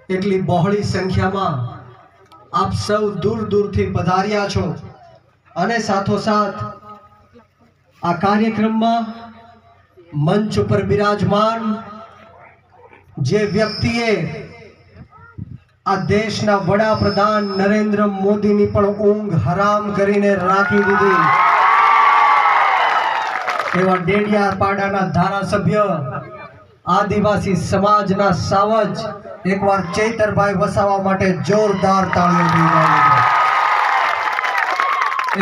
એટલી બહોળી સંખ્યામાં આપ સૌ દૂર દૂરથી પધાર્યા છો અને સાથોસાથ આ કાર્યક્રમમાં મંચ ઉપર બિરાજમાન જે વ્યક્તિએ આ દેશના વડાપ્રધાન નરેન્દ્ર મોદીની પણ ઊંઘ હરામ કરીને રાખી દીધી એવા ડેડિયાપાડાના ધારાસભ્ય આદિવાસી સમાજના સાવજ એકવાર ચૈતરભાઈ વસાવા માટે જોરદાર તાળીઓ થઈ જાય.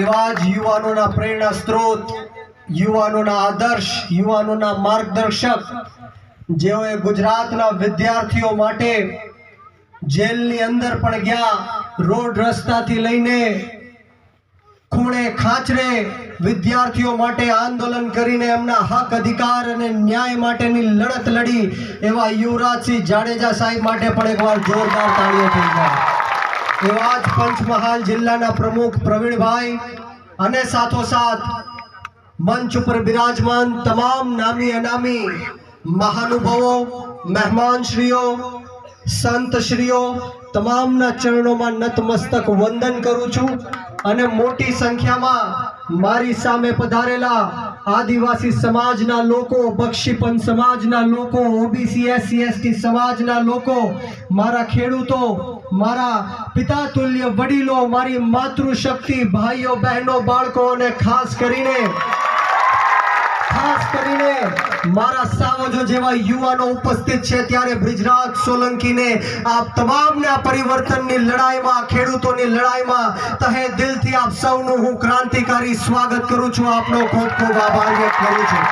એવા જ યુવાનોના પ્રેરણા સ્ત્રોત, યુવાનોના આદર્શ, યુવાનોના માર્ગદર્શક જેઓએ ગુજરાતના વિદ્યાર્થીઓ માટે જેલની અંદર પણ ગયા, રોડ રસ્તાથી લઈને ખૂણે ખાંચરે વિદ્યાર્થીઓ માટે આંદોલન કરીને એમના હક અધિકાર અને ન્યાય માટેની લડત લડી એવા યુવરાજસિંહ જાડેજા સાહેબ માટે પણ એકવાર જોરદાર તાળીઓ થઈ જાય. એવા જ પંચમહાલ જિલ્લાના પ્રમુખ પ્રવીણભાઈ અને સાથોસાથ મંચ ઉપર બિરાજમાન તમામ નામી અનામી મહાનુભાવો, મહેમાનશ્રીઓ, સંતશ્રીઓ તમામના ચરણોમાં નતમસ્તક વંદન કરું છું અને મોટી સંખ્યામાં મારી સામે પધારેલા આદિવાસી સમાજના લોકો, બક્ષીપંચ સમાજના લોકો, ઓબીસી એસસી એસટી સમાજના લોકો, મારા ખેડૂતો, મારા પિતા તુલ્ય વડીલો, મારી માતૃશક્તિ ભાઈઓ બહેનો બાળકો અને ખાસ કરીને મારા સાવજો જેવા યુવાનો ઉપસ્થિત છે ત્યારે બ્રિજરાજ સોલંકીને આપ તમામને આ પરિવર્તનની લડાઈમાં, ખેડૂતોની લડાઈમાં તહે દિલથી આપ સૌનું હું ક્રાંતિકારી સ્વાગત કરું છું. આપનો ખૂબ ખૂબ આભાર વ્યક્ત કરું છું.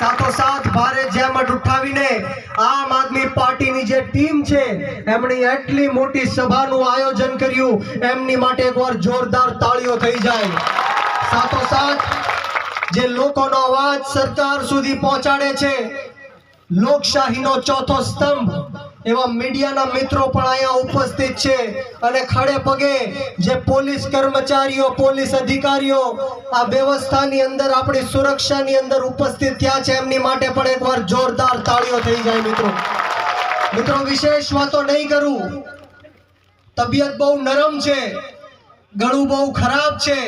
સાથોસાથ ભારે જહેમત ઉઠાવીને આમ આદમી પાર્ટીની જે ટીમ છે એમણે એટલી મોટી સભાનું આયોજન કર્યું, એમની માટે એકવાર જોરદાર તાળીઓ થઈ જાય. સાથોસાથ જે લોકોનો અવાજ સરકાર સુધી પહોંચાડે છે, લોકશાહીનો ચોથો સ્તંભ એવા મીડિયાના મિત્રો પણ અહીંયા ઉપસ્થિત છે અને ખડે પગે જે પોલીસ કર્મચારીઓ, પોલીસ અધિકારીઓ આ વ્યવસ્થાની અંદર, આપણી સુરક્ષાની અંદર ઉપસ્થિત થયા છે, એમની માટે પણ એકવાર જોરદાર તાળીઓ થઈ જાય. મિત્રો વિશેષ વાતો નહીં કરું, તબિયત બહુ નરમ છે, ગળું બહુ ખરાબ છે,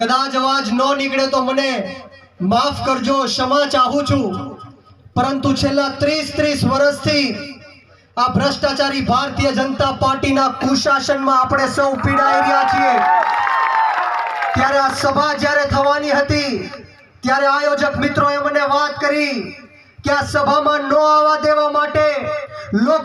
કદાચ અવાજ ન નીકળે તો મને માફ કરજો, ક્ષમા ચાહું છું. પરંતુ છેલ્લા 30 વર્ષથી આ ભ્રષ્ટાચારી ભારતીય જનતા પાર્ટીના કુશાસનમાં આપણે સૌ પીડાઈ રહ્યા છીએ. ત્યારે આ સભા જ્યારે થવાની હતી ત્યારે આયોજક મિત્રોએ મને વાત કરી કે આ સભામાં ન આવવા દેવા માટે લોકો